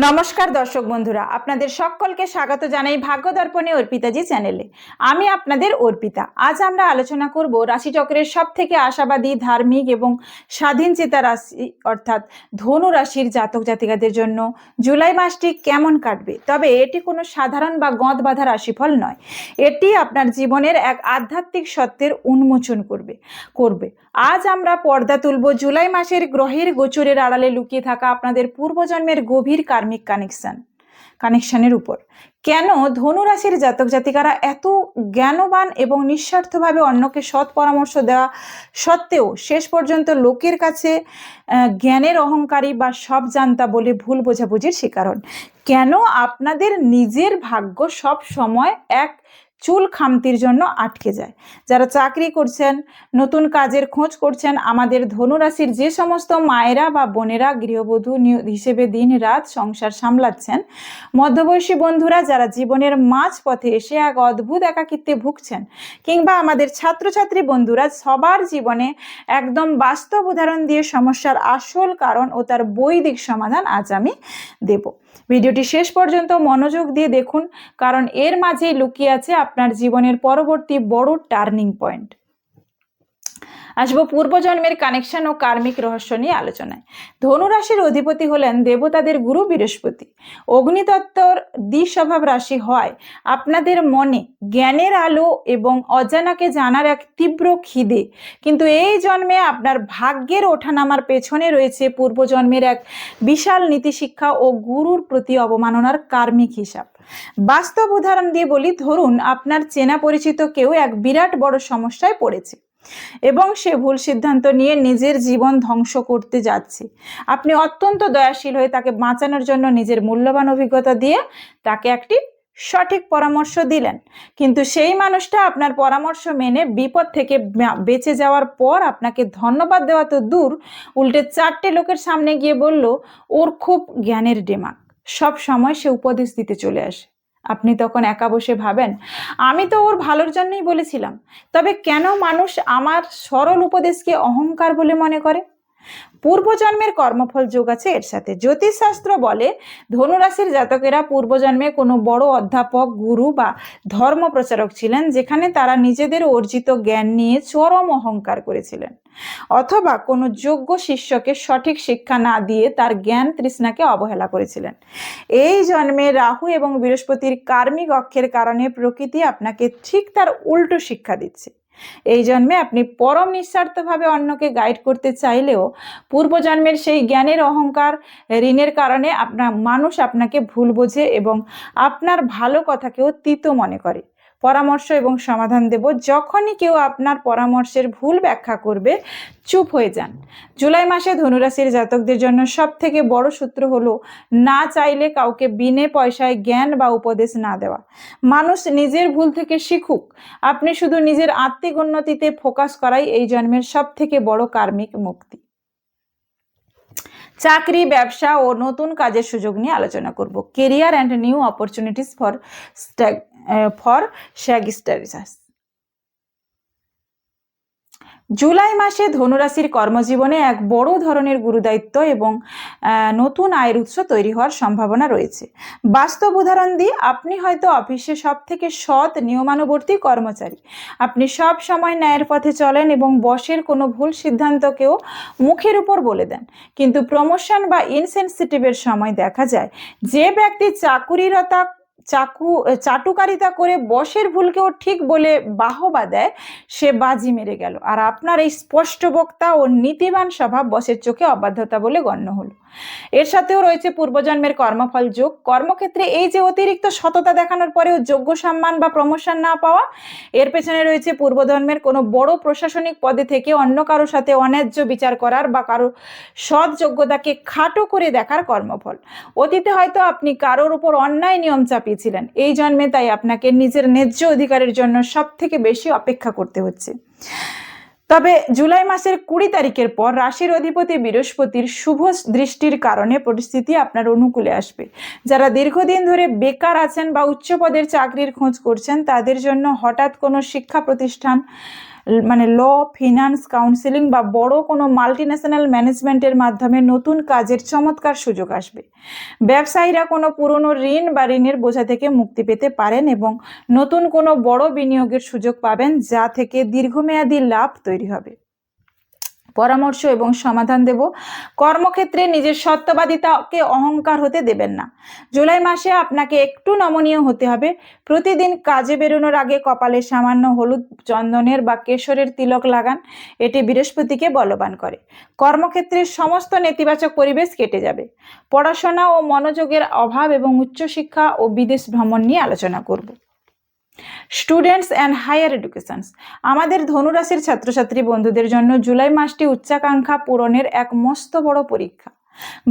নমস্কার দর্শক বন্ধুরা, আপনাদের সকলকে স্বাগত জানাই ভাগ্য দর্পণে অর্পিতাজি চ্যানেলে। আমি আপনাদের অর্পিতা। আজ আমরা আলোচনা করব রাশিচক্রের সব থেকে আশাবাদী, ধার্মিক এবং স্বাধীন চেতা রাশি অর্থাৎ ধনু রাশির জাতক জাতিকাদের জন্য জুলাই মাসটি কেমন কাটবে। তবে এটি কোনো সাধারণ বা গঁদ বাঁধা রাশিফল নয়, এটি আপনার জীবনের এক আধ্যাত্মিক সত্যের উন্মোচন করবে। আজ আমরা পর্দা তুলব জুলাই মাসের গ্রহের গোচরের আড়ালে লুকিয়ে থাকা আপনাদের পূর্বজন্মের গভীর কার্মিক কানেকশনের উপর। কেন ধনু রাশির জাতক জাতিকারা এত জ্ঞানবান এবং নিঃস্বার্থভাবে অন্যকে সৎ পরামর্শ দেওয়া সত্ত্বেও শেষ পর্যন্ত লোকের কাছে জ্ঞানের অহংকারী বা সব জানতা বলে ভুল বোঝাবুঝির শিকার হন। কেন আপনাদের নিজের ভাগ্য সব সময় এক চুল খামতির জন্য আটকে যায়। যারা চাকরি করছেন, নতুন কাজের খোঁজ করছেন, আমাদের ধনুরাশির যে সমস্ত মায়েরা বা বোনেরা গৃহবধূ হিসেবে দিন রাত সংসার সামলাচ্ছেন, মধ্যবয়সী বন্ধুরা যারা জীবনের মাঝ পথে এসে এক অদ্ভুত একাকিত্বে ভুগছেন, কিংবা আমাদের ছাত্রছাত্রী বন্ধুরা সবার জীবনে একদম বাস্তব উদাহরণ দিয়ে সমস্যার আসল কারণ ও তার বৈদিক সমাধান আজ আমি দেব। ভিডিওটি শেষ পর্যন্ত মনোযোগ দিয়ে দেখুন, কারণ এর মাঝেই লুকিয়ে আছে আপনার জীবনের পরবর্তী বড় টার্নিং পয়েন্ট। আসবো পূর্বজন্মের কানেকশন ও কার্মিক রহস্য নিয়ে আলোচনায়। ধনুরাশির অধিপতি হলেন দেবতাদের গুরু বৃহস্পতি। অগ্নিতত্ত্বর দ্বিস্বভাব রাশি হয় আপনাদের মনে জ্ঞানের আলো এবং অজানাকে জানার এক তীব্র খিদে। কিন্তু এই জন্মে আপনার ভাগ্যের ওঠানামার পেছনে রয়েছে পূর্বজন্মের এক বিশাল নীতিশিক্ষা ও গুরুর প্রতি অবমাননার কার্মিক হিসাব। বাস্তব উদাহরণ দিয়ে বলি, ধরুন আপনার চেনা পরিচিত কেউ এক বিরাট বড় সমস্যায় পড়েছে এবং সে ভুল সিদ্ধান্ত নিয়ে নিজের জীবন ধ্বংস করতে যাচ্ছে। আপনি অত্যন্ত দয়াশীল হয়ে তাকে বাঁচানোর জন্য নিজের মূল্যবান অভিজ্ঞতা দিয়ে তাকে একটি সঠিক পরামর্শ দিলেন। কিন্তু সেই মানুষটা আপনার পরামর্শ মেনে বিপদ থেকে বেঁচে যাওয়ার পর আপনাকে ধন্যবাদ দেওয়া তো দূর, উল্টে 4টে লোকের সামনে গিয়ে বলল ওর খুব জ্ঞানের দিমাগ, সব সময় সে উপদেশ দিতে চলে আসে। আপনি তখন একা বসে ভাবেন, আমি তো ওর ভালোর জন্যই বলেছিলাম। তবে কেন মানুষ আমার সরল উপদেশকে অহংকার বলে মনে করে? পূর্বজন্মের কর্মফল যোগ আছে এর সাথে। জ্যোতিষশাস্ত্র বলে ধনুরাশির জাতকেরা পূর্বজন্মে কোনো বড় অধ্যাপক, গুরু বা ধর্ম প্রচারক ছিলেন, যেখানে তারা নিজেদের অর্জিত জ্ঞান নিয়ে চরম অহংকার করেছিলেন, অথবা কোনো যোগ্য শিষ্যকে সঠিক শিক্ষা না দিয়ে তার জ্ঞান তৃষ্ণাকে অবহেলা করেছিলেন। এই জন্মে রাহু এবং বৃহস্পতির কার্মিক অক্ষের কারণে প্রকৃতি আপনাকে ঠিক তার উল্টো শিক্ষা দিচ্ছে। এই জন্মে আপনি পরম নিঃস্বার্থভাবে অন্যকে গাইড করতে চাইলেও পূর্বজন্মের সেই জ্ঞানের অহংকার, ঋণের কারণে মানুষ আপনাকে ভুল বোঝে এবং আপনার ভালো কথাকেও তিতো মনে করে। পরামর্শ এবং সমাধান দেব, যখনই কেউ আপনার পরামর্শের ভুল ব্যাখ্যা করবে চুপ হয়ে যান। জুলাই মাসে ধনুরাশির জাতকদের জন্য সব থেকে বড় সূত্র হলো না চাইলে কাউকে বিনে পয়সায় জ্ঞান বা উপদেশ না দেওয়া। মানুষ নিজের ভুল থেকে শিখুক, আপনি শুধু নিজের আত্মিক উন্নতিতে ফোকাস করাই এই জন্মের সব থেকে বড় কার্মিক মুক্তি। চাকরি, ব্যবসা ও নতুন কাজের সুযোগ নিয়ে আলোচনা করব। Career and new opportunities for Sagittarius. জুলাই মাসে ধনুরাশির কর্মজীবনে এক বড় ধরনের গুরুদায়িত্ব এবং নতুন আয়ের উৎস তৈরি হওয়ার সম্ভাবনা রয়েছে। বাস্তব উদাহরণ দিই, আপনি হয়তো অফিসে সব থেকে সৎ, নিয়মানুবর্তী কর্মচারী। আপনি সব সময় ন্যায়ের পথে চলেন এবং বসের কোনো ভুল সিদ্ধান্তকেও মুখের উপর বলে দেন। কিন্তু প্রমোশন বা ইনসেনসিটিভের সময় দেখা যায় যে ব্যক্তি চাটুকারিতা করে বসের ভুলকেও ঠিক বলে বাহবা দেয়, সে বাজি মেরে গেল। আর আপনার এই স্পষ্ট বক্তা ও নীতিবান স্বভাব বসের চোখে অবাধ্যতা বলে গণ্য হলো। এর সাথেও রয়েছে পূর্বজন্মের কর্মফল যোগ। কর্মক্ষেত্রে এই যে অতিরিক্ত সততা দেখানোর পরেও যোগ্য সম্মান বা প্রমোশন না পাওয়া, এর পেছনে রয়েছে পূর্বজন্মের কোনো বড় প্রশাসনিক পদে থেকে অন্য কারোর সাথে অন্যায্য বিচার করার বা কারো সৎ যোগ্যতাকে খাটো করে দেখার কর্মফল। অতীতে হয়তো আপনি কারোর উপর অন্যায় নিয়ম চাপিয়েছিলেন, এই জন্মে তাই আপনাকে নিজের ন্যায্য অধিকারের জন্য সব থেকে বেশি অপেক্ষা করতে হচ্ছে। তবে জুলাই মাসের 20 তারিখের পর রাশির অধিপতি বৃহস্পতির শুভ দৃষ্টির কারণে পরিস্থিতি আপনার অনুকূলে আসবে। যারা দীর্ঘদিন ধরে বেকার আছেন বা উচ্চ পদের চাকরির খোঁজ করছেন, তাদের জন্য হঠাৎ কোনো শিক্ষা প্রতিষ্ঠান মানে ল, ফিনান্স, কাউন্সিলিং বা বড় কোনো মাল্টিন্যাশনাল ম্যানেজমেন্টের মাধ্যমে নতুন কাজের চমৎকার সুযোগ আসবে। ব্যবসায়ীরা কোনো পুরনো ঋণ বা ঋণের বোঝা থেকে মুক্তি পেতে পারেন এবং নতুন কোনো বড় বিনিয়োগের সুযোগ পাবেন, যা থেকে দীর্ঘমেয়াদী লাভ তৈরি হবে। পরামর্শ এবং সমাধান দেব। কর্মক্ষেত্রে নিজের সত্যবাদিতাকে অহংকার হতে দেবেন না। জুলাই মাসে আপনাকে একটু নমনীয় হতে হবে। প্রতিদিন কাজে বেরোনোর আগে কপালে সামান্য হলুদ, চন্দনের বা কেশরের তিলক লাগান। এটি বৃহস্পতিকে বলবান করে। কর্মক্ষেত্রের সমস্ত নেতিবাচক পরিবেশ কেটে যাবে। পড়াশোনা ও মনোযোগের অভাব এবং উচ্চশিক্ষা ও বিদেশ ভ্রমণ নিয়ে আলোচনা করব। স্টুডেন্টস অ্যান্ড হায়ার এডুকেশনস, আমাদের ধনুরাশির ছাত্রছাত্রী বন্ধুদের জন্য জুলাই মাসটি উচ্চাকাঙ্ক্ষা পূরণের এক মস্ত বড় পরীক্ষা।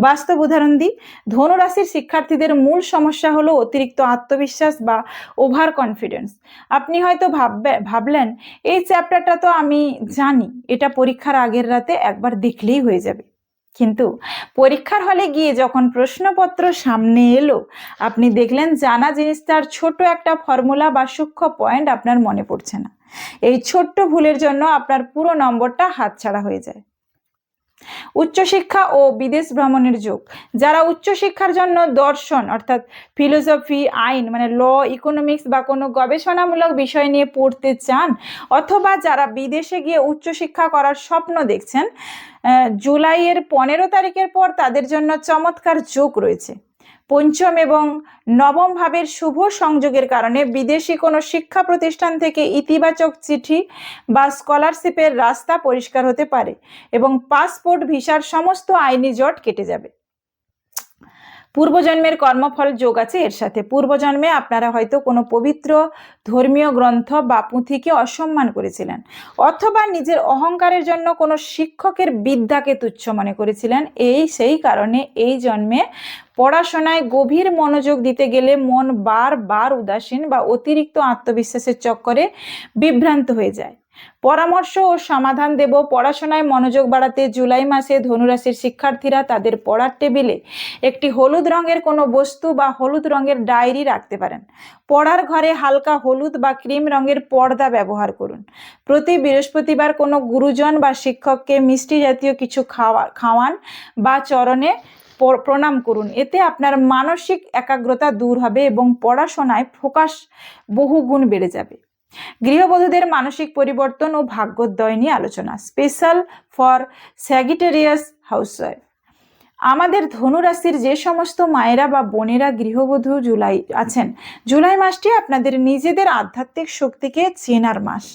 বাস্তব উদাহরণ দিই, ধনুরাশির শিক্ষার্থীদের মূল সমস্যা হলো অতিরিক্ত আত্মবিশ্বাস বা ওভার কনফিডেন্স। আপনি হয়তো ভাবলেন এই চ্যাপ্টারটা তো আমি জানি, এটা পরীক্ষার আগের রাতে একবার দেখলেই হয়ে যাবে। কিন্তু পরীক্ষার হলে গিয়ে যখন প্রশ্নপত্র সামনে এলো, আপনি দেখলেন জানা জিনিসটার ছোট একটা ফর্মুলা বা সূক্ষ্ম পয়েন্ট আপনার মনে পড়ছে না। এই ছোট্ট ভুলের জন্য আপনার পুরো নম্বরটা হাতছাড়া হয়ে যায়। উচ্চশিক্ষা ও বিদেশ ভ্রমণের যোগ। যারা উচ্চশিক্ষার জন্য দর্শন অর্থাৎ ফিলোসফি, আইন মানে ল, ইকোনমিক্স বা কোনো গবেষণামূলক বিষয় নিয়ে পড়তে চান, অথবা যারা বিদেশে গিয়ে উচ্চশিক্ষা করার স্বপ্ন দেখছেন, জুলাইয়ের 15 তারিখের পর তাদের জন্য চমৎকার যোগ রয়েছে। পঞ্চম এবং নবম ভাবের শুভ সংযোগের কারণে বিদেশি কোনো শিক্ষা প্রতিষ্ঠান থেকে ইতিবাচক চিঠি বা স্কলারশিপের রাস্তা পরিষ্কার হতে পারে এবং পাসপোর্ট ভিসার সমস্ত আইনি জট কেটে যাবে। পূর্বজন্মের কর্মফল যোগ আছে এর সাথে। পূর্বজন্মে আপনারা হয়তো কোনো পবিত্র ধর্মীয় গ্রন্থ বা পুঁথিকে অসম্মান করেছিলেন, অথবা নিজের অহংকারের জন্য কোনো শিক্ষকের বিদ্যাকে তুচ্ছ মনে করেছিলেন। সেই কারণে এই জন্মে পড়াশোনায় গভীর মনোযোগ দিতে গেলে মন বারবার উদাসীন বা অতিরিক্ত আত্মবিশ্বাসের চক্করে বিভ্রান্ত হয়ে যায়। পরামর্শ ও সমাধান দেব। পড়াশোনায় মনোযোগ বাড়াতে জুলাই মাসে ধনুরাশির শিক্ষার্থীরা তাদের পড়ার টেবিলে একটি হলুদ রঙের কোনো বস্তু বা হলুদ রঙের ডায়েরি রাখতে পারেন। পড়ার ঘরে হালকা হলুদ বা ক্রিম রঙের পর্দা ব্যবহার করুন। প্রতি বৃহস্পতিবার কোনো গুরুজন বা শিক্ষককে মিষ্টি জাতীয় কিছু খাওয়ান বা চরণে প্রণাম করুন। এতে আপনার মানসিক একাগ্রতা দূর হবে এবং পড়াশোনায় ফোকাস বহুগুণ বেড়ে যাবে। গৃহবধূদের মানসিক পরিবর্তন ও ভাগ্যোদয় নিয়ে আলোচনা, স্পেশাল ফর স্যাগিটেরিয়াস হাউসওয়াইফ। আমাদের ধনুরাশির যে সমস্ত মায়েরা বা বোনেরা গৃহবধূ আছেন, জুলাই মাসটি আপনাদের নিজেদের আধ্যাত্মিক শক্তিকে চেনার মাস।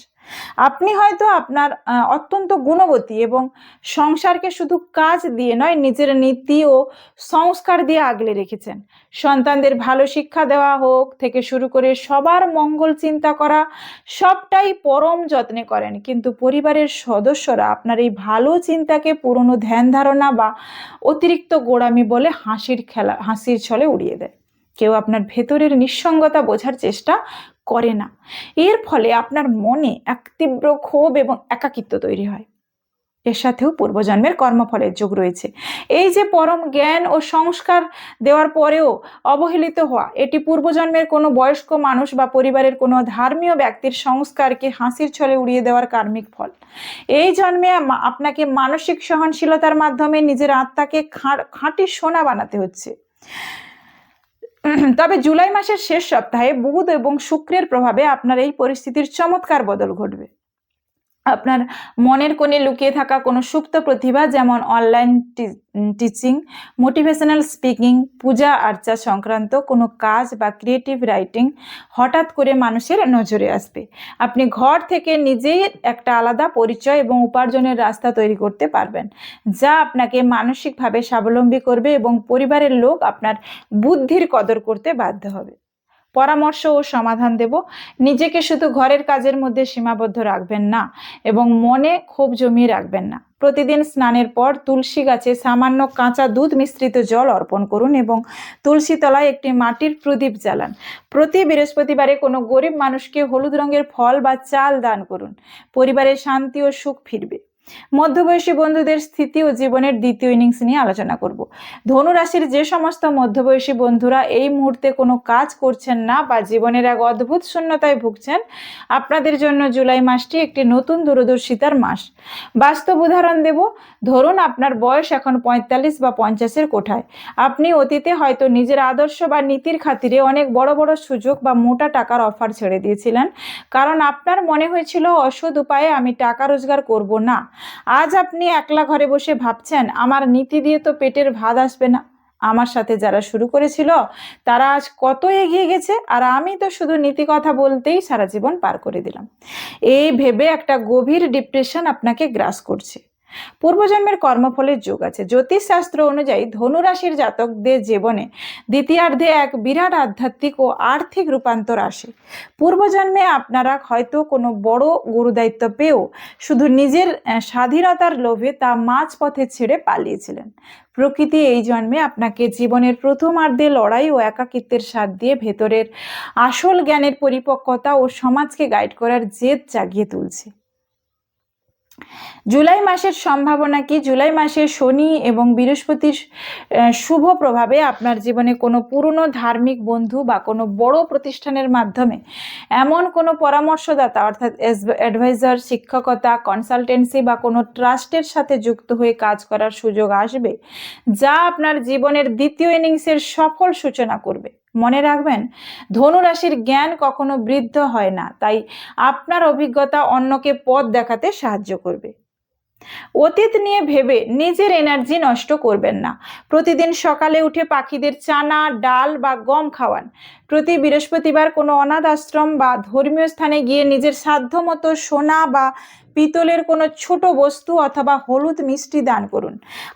আপনি হয়তো আপনার অত্যন্ত গুণবতী এবং সংসারকে শুধু কাজ দিয়ে নয়, নিজের নীতি ও সংস্কার দিয়ে আগলে রেখেছেন। সন্তানদের ভালো শিক্ষা দেওয়া হোক থেকে শুরু করে সবার মঙ্গল চিন্তা করা, সবটাই পরম যত্নে করেন। কিন্তু পরিবারের সদস্যরা আপনার এই ভালো চিন্তাকে পুরনো ধ্যান ধারণা বা অতিরিক্ত গোঁড়ামি বলে হাসির ছলে উড়িয়ে দেয়। কেউ আপনার ভেতরের নিঃসঙ্গতা বোঝার চেষ্টা করে না। এর ফলে আপনার মনে এক তীব্র ক্ষোভ এবং একাকিত্ব তৈরি হয়। এর সাথেও পূর্বজন্মের কর্মফলের যোগ রয়েছে। এই যে পরম জ্ঞান ও সংস্কার দেওয়ার পরেও অবহেলিত হওয়া, এটি পূর্বজন্মের কোনো বয়স্ক মানুষ বা পরিবারের কোনো ধর্মীয় ব্যক্তির সংস্কারকে হাসির ছলে উড়িয়ে দেওয়ার কার্মিক ফল। এই জন্মে আপনাকে মানসিক সহনশীলতার মাধ্যমে নিজের আত্মাকে খাঁটি সোনা বানাতে হচ্ছে। তবে জুলাই মাসের শেষ সপ্তাহে বুধ এবং শুক্রের প্রভাবে আপনার এই পরিস্থিতির চমৎকার বদল ঘটবে। আপনার মনের কোণে লুকিয়ে থাকা কোনো সুপ্ত প্রতিভা, যেমন অনলাইন টিচিং, মোটিভেশনাল স্পিকিং, পূজা আর্চা সংক্রান্ত কোনো কাজ বা ক্রিয়েটিভ রাইটিং হঠাৎ করে মানুষের নজরে আসবে। আপনি ঘর থেকে নিজেই একটা আলাদা পরিচয় এবং উপার্জনের রাস্তা তৈরি করতে পারবেন, যা আপনাকে মানসিকভাবে স্বাবলম্বী করবে এবং পরিবারের লোক আপনার বুদ্ধির কদর করতে বাধ্য হবে। পরামর্শ ও সমাধান দেব। নিজেকে শুধু ঘরের কাজের মধ্যে সীমাবদ্ধ রাখবেন না এবং মনে ক্ষোভ জমিয়ে রাখবেন না। প্রতিদিন স্নানের পর তুলসী গাছে সামান্য কাঁচা দুধ মিশ্রিত জল অর্পণ করুন এবং তুলসী তলায় একটি মাটির প্রদীপ জ্বালান। প্রতি বৃহস্পতিবারে কোনো গরিব মানুষকে হলুদ রঙের ফল বা চাল দান করুন। পরিবারে শান্তি ও সুখ ফিরবে। মধ্যবয়সী বন্ধুদের স্থিতি ও জীবনের দ্বিতীয় ইনিংস নিয়ে আলোচনা করব। ধনু রাশির যে সমস্ত মধ্যবয়সী বন্ধুরা এই মুহূর্তে কোনো কাজ করছেন না বা জীবনের এক অদ্ভুত শূন্যতায় ভুগছেন, আপনাদের জন্য জুলাই মাসটি একটি নতুন দূরদর্শিতার মাস। বাস্তব উদাহরণ দেব। ধরুন আপনার বয়স এখন 45 বা 50-এর কোঠায়। আপনি অতীতে হয়তো নিজের আদর্শ বা নীতির খাতিরে অনেক বড় বড় সুযোগ বা মোটা টাকার অফার ছেড়ে দিয়েছিলেন, কারণ আপনার মনে হয়েছিল অসৎ উপায়ে আমি টাকা রোজগার করব না। আজ আপনি একলা ঘরে বসে ভাবছেন, আমার নীতি দিয়ে তো পেটের ভাত আসবে না। আমার সাথে যারা শুরু করেছিল তারা আজ কত এগিয়ে গেছে, আর আমি তো শুধু নীতি কথা বলতেই সারা জীবন পার করে দিলাম। এই ভেবে একটা গভীর ডিপ্রেশন আপনাকে গ্রাস করছে। পূর্বজন্মের কর্মফলের যোগ আছে। জ্যোতিষশাস্ত্র অনুযায়ী ধনুরাশির জাতকদের জীবনে দ্বিতীয়ার্ধে এক বিরাট আধ্যাত্মিক ও আর্থিক রূপান্তর আসে। পূর্বজন্মে আপনারা হয়তো কোনো বড় গুরুদায়িত্ব পেয়েও শুধু নিজের স্বাধীনতার লোভে তা মাঝপথে ছেড়ে পালিয়েছিলেন। প্রকৃতি এই জন্মে আপনাকে জীবনের প্রথমার্ধে লড়াই ও একাকিত্বের স্বাদ দিয়ে ভেতরের আসল জ্ঞানের পরিপক্কতা ও সমাজকে গাইড করার জেদ জাগিয়ে তুলছে। জুলাই মাসের সম্ভাবনা কি? জুলাই মাসে শনি এবং বৃহস্পতির শুভ প্রভাবে আপনার জীবনে কোনো পুরনো ধার্মিক বন্ধু বা কোনো বড় প্রতিষ্ঠানের মাধ্যমে এমন কোনো পরামর্শদাতা অর্থাৎ অ্যাডভাইজার, শিক্ষকতা, কনসালটেন্সি বা কোনো ট্রাস্টের সাথে যুক্ত হয়ে কাজ করার সুযোগ আসবে, যা আপনার জীবনের দ্বিতীয় ইনিংসের সফল সূচনা করবে। মনে রাখবেন, ধনুরাশির জ্ঞান কখনো বৃদ্ধ হয় না, তাই আপনার অভিজ্ঞতা অন্যকে পথ দেখাতে সাহায্য করবে। অতীত নিয়ে ভেবে নিজের এনার্জি নষ্ট করবেন না। প্রতিদিন সকালে উঠে পাখিদের চানা, ডাল বা গম খাওয়ান। প্রতি বৃহস্পতিবার কোনো অনাথ আশ্রম বা ধর্মীয় স্থানে গিয়ে নিজের সাধ্যমতো সোনা বা পিতলের কোনো ছোট বস্তু অথবা হলুদ মিষ্টি দান করুন।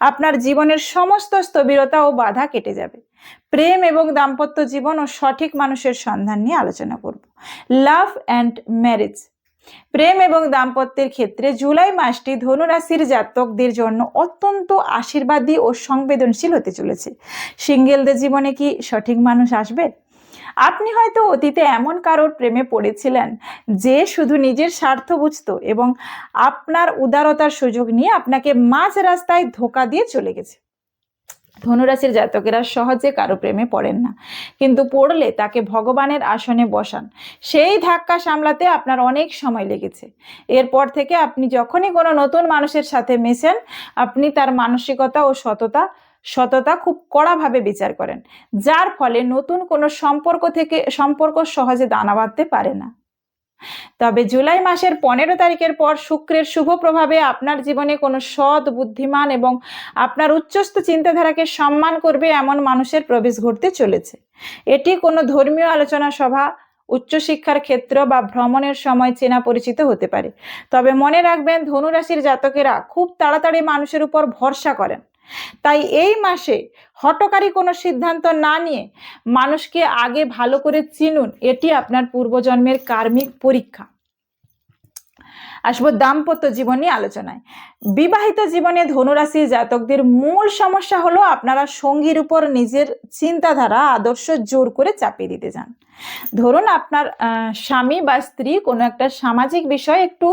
আপনার জীবনের সমস্ত স্থবিরতা ও বাধা কেটে যাবে। প্রেম এবং দাম্পত্য জীবন ও সঠিক মানুষের সন্ধান নিয়ে আলোচনা করব। Love and marriage. প্রেম এবং দাম্পত্যের ক্ষেত্রে জুলাই মাসটি ধনুরাশির জাতকদের জন্য অত্যন্ত আশীর্বাদী ও সংবেদনশীল হতে চলেছে। সিঙ্গেলদের জীবনে কি সঠিক মানুষ আসবে? আপনি হয়তো অতীতে এমন কারোর প্রেমে পড়েছিলেন যে শুধু নিজের স্বার্থ বুঝতো এবং আপনার উদারতার সুযোগ নিয়ে আপনাকে মাঝ রাস্তায় ধোঁকা দিয়ে চলে গেছে। ধনুরাশির জাতকেরা সহজে কারো প্রেমে পড়েন না, কিন্তু পড়লে তাকে ভগবানের আসনে বসান। সেই ধাক্কা সামলাতে আপনার অনেক সময় লেগেছে। এরপর থেকে আপনি যখনই কোনো নতুন মানুষের সাথে মেশেন, আপনি তার মানসিকতা ও সততা খুব কড়াভাবে বিচার করেন, যার ফলে নতুন কোনো সম্পর্ক সহজে দানা বাঁধতে পারে না। তবে জুলাই মাসের 15 তারিখের পর শুক্রের শুভ প্রভাবে আপনার জীবনে কোনো সৎ, বুদ্ধিমান এবং আপনার উচ্চস্থ চিন্তাধারাকে সম্মান করবে এমন মানুষের প্রবেশ ঘটতে চলেছে। এটি কোনো ধর্মীয় আলোচনা সভা, উচ্চশিক্ষার ক্ষেত্র বা ভ্রমণের সময় চেনা পরিচিত হতে পারে। তবে মনে রাখবেন, ধনুরাশির জাতকেরা খুব তাড়াতাড়ি মানুষের উপর ভরসা করেন। তাই এই মাসে হঠকারী কোনো সিদ্ধান্ত না নিয়ে মানুষকে আগে ভালো করে চিনুন। এটি আপনার পূর্বজন্মের কার্মিক পরীক্ষা। আসবো দাম্পত্য জীবন নিয়ে আলোচনায়। বিবাহিত জীবনে ধনুরাশির জাতকদের মূল সমস্যা হলো আপনারা সঙ্গীর উপর নিজের চিন্তাধারা, আদর্শ জোর করে চাপিয়ে দিতে চান। ধরুন আপনার স্বামী বা স্ত্রী কোনো একটা সামাজিক বিষয়ে একটু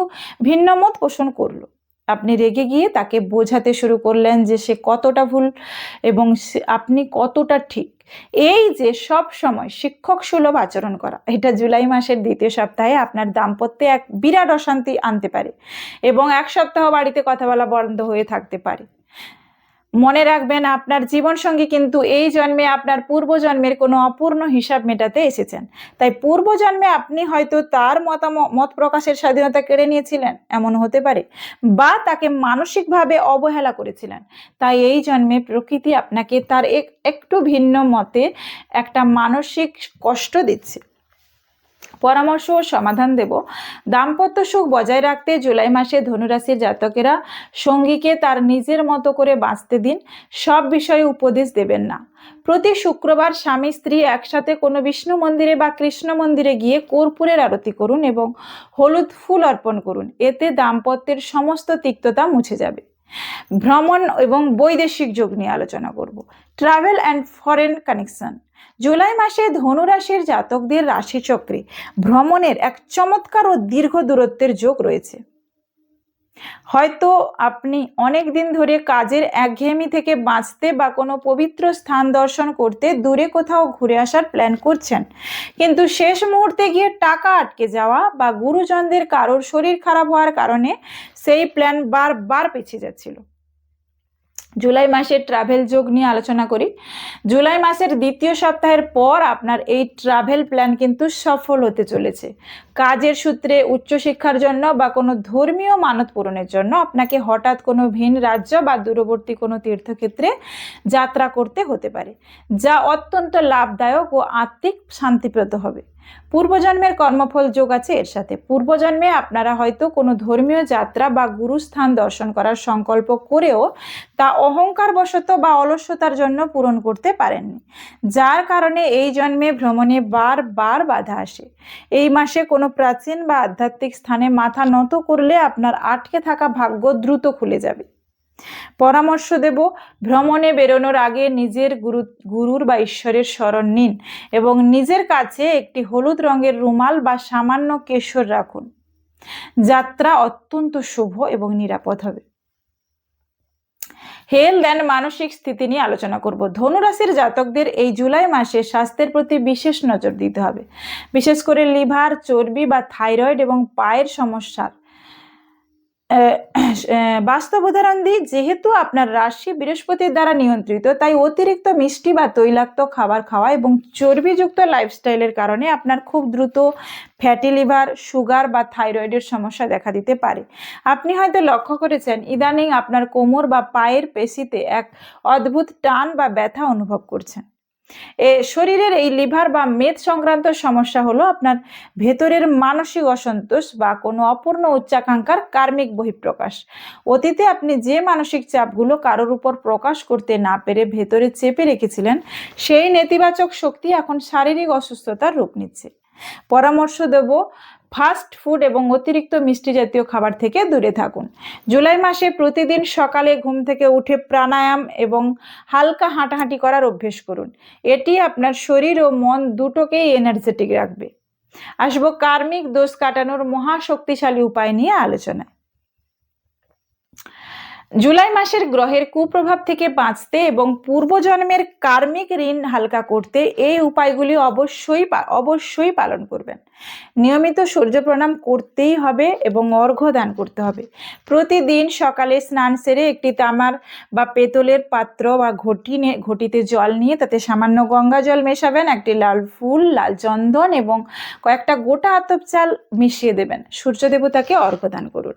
ভিন্ন মত পোষণ করলো। আপনি রেগে গিয়ে তাকে বোঝাতে শুরু করলেন যে সে কতটা ভুল এবং আপনি কতটা ঠিক। এই যে সব সময় শিক্ষক সুলভ আচরণ করা, এটা জুলাই মাসের দ্বিতীয় সপ্তাহে আপনার দাম্পত্যে এক বিরাট অশান্তি আনতে পারে এবং এক সপ্তাহ বাড়িতে কথা বলা বন্ধ হয়ে থাকতে পারে। মনে রাখবেন, আপনার জীবনসঙ্গী কিন্তু এই জন্মে আপনার পূর্বজন্মের কোনো অপূর্ণ হিসাব মেটাতে এসেছেন। তাই পূর্বজন্মে আপনি হয়তো তার মত প্রকাশের স্বাধীনতা কেড়ে নিয়েছিলেন, এমন হতে পারে, বা তাকে মানসিকভাবে অবহেলা করেছিলেন। তাই এই জন্মে প্রকৃতি আপনাকে তার একটু ভিন্ন মতে একটা মানসিক কষ্ট দিচ্ছে। পরামর্শ ও সমাধান দেব। দাম্পত্য সুখ বজায় রাখতে জুলাই মাসে ধনুরাশির জাতকেরা সঙ্গীকে তার নিজের মতো করে বাঁচতে দিন। সব বিষয়ে উপদেশ দেবেন না। প্রতি শুক্রবার স্বামী স্ত্রী একসাথে কোনো বিষ্ণু মন্দিরে বা কৃষ্ণ মন্দিরে গিয়ে কর্পূরের আরতি করুন এবং হলুদ ফুল অর্পণ করুন। এতে দাম্পত্যের সমস্ত তিক্ততা মুছে যাবে। ভ্রমণ এবং বৈদেশিক যোগ নিয়ে আলোচনা করব। Travel and foreign connection. July মাসে ধনুরাশির জাতকদের রাশিচক্রে ভ্রমণের এক চমৎকার ও দীর্ঘ দূরত্বের যোগ রয়েছে। হয়তো আপনি অনেক দিন ধরে কাজের একঘেয়েমি থেকে বাঁচতে বা কোনো পবিত্র স্থান দর্শন করতে দূরে কোথাও ঘুরে আসার প্ল্যান করছেন, কিন্তু শেষ মুহূর্তে গিয়ে টাকা আটকে যাওয়া বা গুরুজনদের কারোর শরীর খারাপ হওয়ার কারণে সেই প্ল্যান বারবার পিছিয়ে যাচ্ছিল। জুলাই মাসের ট্রাভেল যোগ নিয়ে আলোচনা করি। জুলাই মাসের দ্বিতীয় সপ্তাহের পর আপনার এই ট্রাভেল প্ল্যান কিন্তু সফল হতে চলেছে। কাজের সূত্রে, উচ্চশিক্ষার জন্য বা কোনো ধর্মীয় মানত পূরণের জন্য আপনাকে হঠাৎ কোনো ভিন রাজ্য বা দূরবর্তী কোনো তীর্থক্ষেত্রে যাত্রা করতে হতে পারে, যা অত্যন্ত লাভদায়ক ও আত্মিক শান্তিপ্রদ হবে। পূর্বজন্মের কর্মফল যোগ আছে এর সাথে। পূর্বজন্মে আপনারা হয়তো কোনো ধর্মীয় যাত্রা বা গুরুস্থান দর্শন করার সংকল্প করেও তা অহংকারবশত বা অলস্যতার জন্য পূরণ করতে পারেননি, যার কারণে এই জন্মে ভ্রমণে বারবার বাধা আসে। এই মাসে কোনো প্রাচীন বা আধ্যাত্মিক স্থানে মাথা নত করলে আপনার আটকে থাকা ভাগ্য দ্রুত খুলে যাবে। পরামর্শ দেব, ভ্রমণে বেরোনোর আগে নিজের গুরুর বা ঈশ্বরের শরণ নিন এবং নিজের কাছে একটি হলুদ রঙের রুমাল বা সামান্য কেশর রাখুন। যাত্রা অত্যন্ত শুভ এবং নিরাপদ হবে। হেলথ অ্যান্ড মানসিক স্থিতি নিয়ে আলোচনা করব। ধনুরাশির জাতকদের এই জুলাই মাসে স্বাস্থ্যের প্রতি বিশেষ নজর দিতে হবে, বিশেষ করে লিভার, চর্বি বা থাইরয়েড এবং পায়ের সমস্যার বাস্তব উদাহরণ দিই। যেহেতু আপনার রাশি বৃহস্পতির দ্বারা নিয়ন্ত্রিত, তাই অতিরিক্ত মিষ্টি বা তৈলাক্ত খাবার খাওয়া এবং চর্বিযুক্ত লাইফস্টাইলের কারণে আপনার খুব দ্রুত ফ্যাটি লিভার, সুগার বা থাইরয়েডের সমস্যা দেখা দিতে পারে। আপনি হয়তো লক্ষ্য করেছেন ইদানিং আপনার কোমর বা পায়ের পেশিতে এক অদ্ভুত টান বা ব্যথা অনুভব করছেন। শরীরের এই লিভার বা মেদ সংক্রান্ত সমস্যা হলো আপনার ভেতরের মানসিক অসন্তোষ বা কোনো অপূর্ণ উচ্চাকাঙ্ক্ষার কার্মিক বহিঃপ্রকাশ। অতীতে আপনি যে মানসিক চাপগুলো কারোর উপর প্রকাশ করতে না পেরে ভেতরে চেপে রেখেছিলেন, সেই নেতিবাচক শক্তি এখন শারীরিক অসুস্থতার রূপ নিচ্ছে। পরামর্শ দেব, ফাস্ট ফুড এবং অতিরিক্ত মিষ্টি জাতীয় খাবার থেকে দূরে থাকুন। জুলাই মাসে প্রতিদিন সকালে ঘুম থেকে উঠে প্রাণায়াম এবং হালকা হাঁটাহাঁটি করার অভ্যেস করুন। এটি আপনার শরীর ও মন দুটোকেই এনার্জেটিক রাখবে। আসবো কার্মিক দোষ কাটানোর মহাশক্তিশালী উপায় নিয়ে আলোচনায়। জুলাই মাসের গ্রহের কুপ্রভাব থেকে বাঁচতে এবং পূর্বজন্মের কার্মিক ঋণ হালকা করতে এই উপায়গুলি অবশ্যই পালন করবেন। নিয়মিত সূর্য প্রণাম করতেই হবে এবং অর্ঘ্য দান করতে হবে। প্রতিদিন সকালে স্নান সেরে একটি তামার বা পেতলের পাত্র বা ঘটিতে জল নিয়ে তাতে সামান্য গঙ্গা জল মেশাবেন, একটি লাল ফুল, লাল চন্দন এবং কয়েকটা গোটা আতপ চাল মিশিয়ে দেবেন। সূর্য দেবতাকে অর্ঘ্য দান করুন।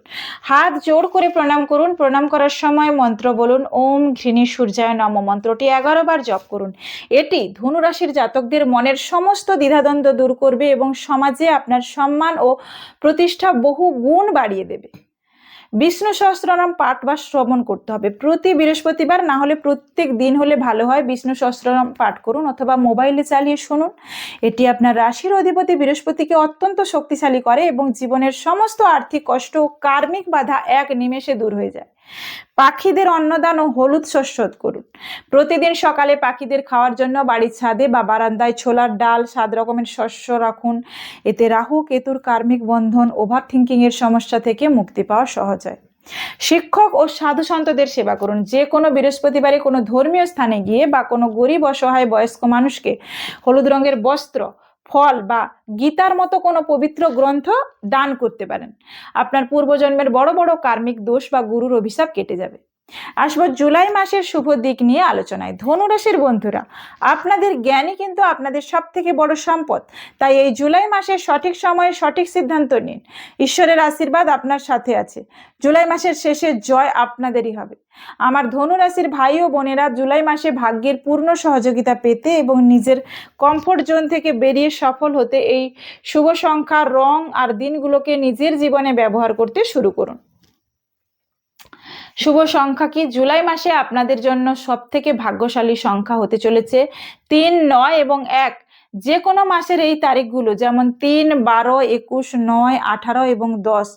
হাত জোড় করে প্রণাম করুন। প্রণাম করার সময় মন্ত্র বলুন, ওম ঘৃণী সূর্যায় নম মন্ত্রটি 11 বার জপ করুন। এটি ধনুরাশির জাতকদের মনের সমস্ত দ্বিধাদ্বন্দ্ব দূর করবে এবং সমাজে আপনার সম্মান ও প্রতিষ্ঠা বহু গুণ বাড়িয়ে দেবে। বিষ্ণু সহস্রনাম পাঠ বা শ্রবণ করতে হবে প্রতি বৃহস্পতিবার, না হলে প্রত্যেক দিন হলে ভালো হয়। বিষ্ণু সহস্রনাম পাঠ করুন অথবা মোবাইলে চালিয়ে শুনুন। এটি আপনার রাশির অধিপতি বৃহস্পতিকে অত্যন্ত শক্তিশালী করে এবং জীবনের সমস্ত আর্থিক কষ্ট ও কার্মিক বাধা এক নিমেষে দূর হয়ে যায়। পাখিদের অন্নদান ও হলুদ শস্য করুন। প্রতিদিন সকালে পাখিদের খাওয়ার জন্য বাড়ির ছাদে বা বারান্দায় ছোলার ডাল, 7 রকমের শস্য রাখুন। এতে রাহু কেতুর কার্মিক বন্ধন, ওভার থিঙ্কিং এর সমস্যা থেকে মুক্তি পাওয়া সহজ হয়। শিক্ষক ও সাধু সন্তদের সেবা করুন। যে কোনো বৃহস্পতিবারে কোনো ধর্মীয় স্থানে গিয়ে বা কোনো গরিব অসহায় বয়স্ক মানুষকে হলুদ রঙের বস্ত্র, ফল বা গীতার মতো কোনো পবিত্র গ্রন্থ দান করতে পারেন। আপনার পূর্বজন্মের বড় বড় কার্মিক দোষ বা গুরুর অভিশাপ কেটে যাবে। আসবো জুলাই মাসের শুভ দিক নিয়ে আলোচনায়। ধনুরাশির বন্ধুরা, আপনাদের জ্ঞানই কিন্তু আপনাদের সব থেকে বড় সম্পদ। তাই এই জুলাই মাসের সঠিক সময়ে সঠিক সিদ্ধান্ত নিন। ঈশ্বরের আশীর্বাদ আপনার সাথে আছে। জুলাই মাসের শেষে জয় আপনাদেরই হবে। আমার ধনুরাশির ভাই ও বোনেরা, জুলাই মাসে ভাগ্যের পূর্ণ সহযোগিতা পেতে এবং নিজের কমফোর্ট জোন থেকে বেরিয়ে সফল হতে এই শুভ সংখ্যা, রং আর দিনগুলোকে নিজের জীবনে ব্যবহার করতে শুরু করুন। শুভ সংখ্যা কি? জুলাই মাসে আপনাদের জন্য সব থেকে ভাগ্যশালী সংখ্যা হতে চলেছে 3, 9 এবং 1, যে কোনো মাসের এই তারিখগুলো যেমন ৩, ১২, ২১, ৯, ১৮ এবং ১০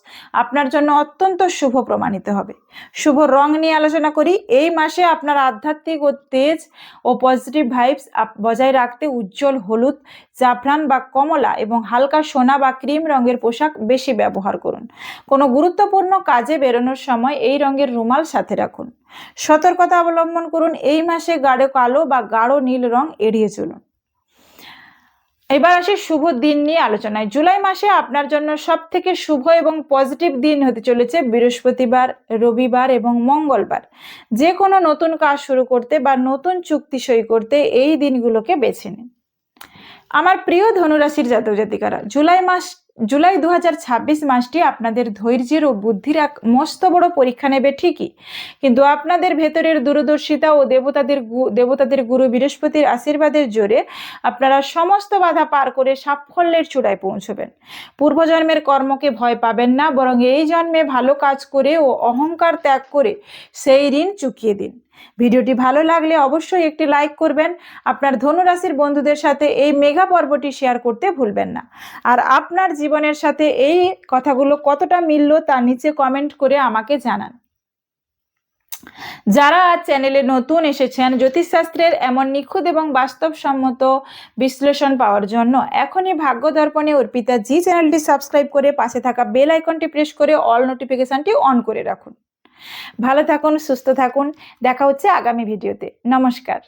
আপনার জন্য অত্যন্ত শুভ প্রমাণিত হবে। শুভ রং নিয়ে আলোচনা করি। এই মাসে আপনার আধ্যাত্মিক ও তেজ ও পজিটিভ ভাইবস বজায় রাখতে উজ্জ্বল হলুদ, জাফরান বা কমলা এবং হালকা সোনা বা ক্রিম রঙের পোশাক বেশি ব্যবহার করুন। কোনো গুরুত্বপূর্ণ কাজে বেরোনোর সময় এই রঙের রুমাল সাথে রাখুন। সতর্কতা অবলম্বন করুন, এই মাসে গাঢ় কালো বা গাঢ় নীল রং এড়িয়ে চলুন। এবার আসি শুভ দিন নিয়ে আলোচনায়। জুলাই মাসে আপনার জন্য সব থেকে শুভ এবং পজিটিভ দিন হতে চলেছে বৃহস্পতিবার, রবিবার এবং মঙ্গলবার। যে কোনো নতুন কাজ শুরু করতে বা নতুন চুক্তি সই করতে এই দিনগুলোকে বেছে নিন। আমার প্রিয় ধনুরাশির জাতক জাতিকারা, জুলাই 2026 মাসটি আপনাদের ধৈর্যের ও বুদ্ধির এক মস্ত বড় পরীক্ষা নেবে ঠিকই, কিন্তু আপনাদের ভেতরের দূরদর্শিতা ও দেবতাদের গুরু বৃহস্পতির আশীর্বাদের জোরে আপনারা সমস্ত বাধা পার করে সাফল্যের চূড়ায় পৌঁছবেন। পূর্বজন্মের কর্মকে ভয় পাবেন না, বরং এই জন্মে ভালো কাজ করে ও অহংকার ত্যাগ করে সেই ঋণ চুকিয়ে দিন। ভিডিওটি ভালো লাগলে অবশ্যই একটি লাইক করবেন। আপনার ধনুরাশির বন্ধুদের সাথে এই মেগা পর্বটি শেয়ার করতে ভুলবেন না। আর আপনার জীবনের সাথে এই কথাগুলো কতটা মিলল তা নিচে কমেন্ট করে আমাকে জানান। যারা আজ চ্যানেলে নতুন এসেছেন, জ্যোতিষশাস্ত্রের এমন নিখুঁত এবং বাস্তবসম্মত বিশ্লেষণ পাওয়ার জন্য এখনই ভাগ্য দর্পণে অর্পিতা জি চ্যানেলটি সাবস্ক্রাইব করে পাশে থাকা বেল আইকনটি প্রেস করে অল নোটিফিকেশনটি অন করে রাখুন। ভালো থাকুন, সুস্থ থাকুন। দেখা হচ্ছে আগামী ভিডিওতে। নমস্কার।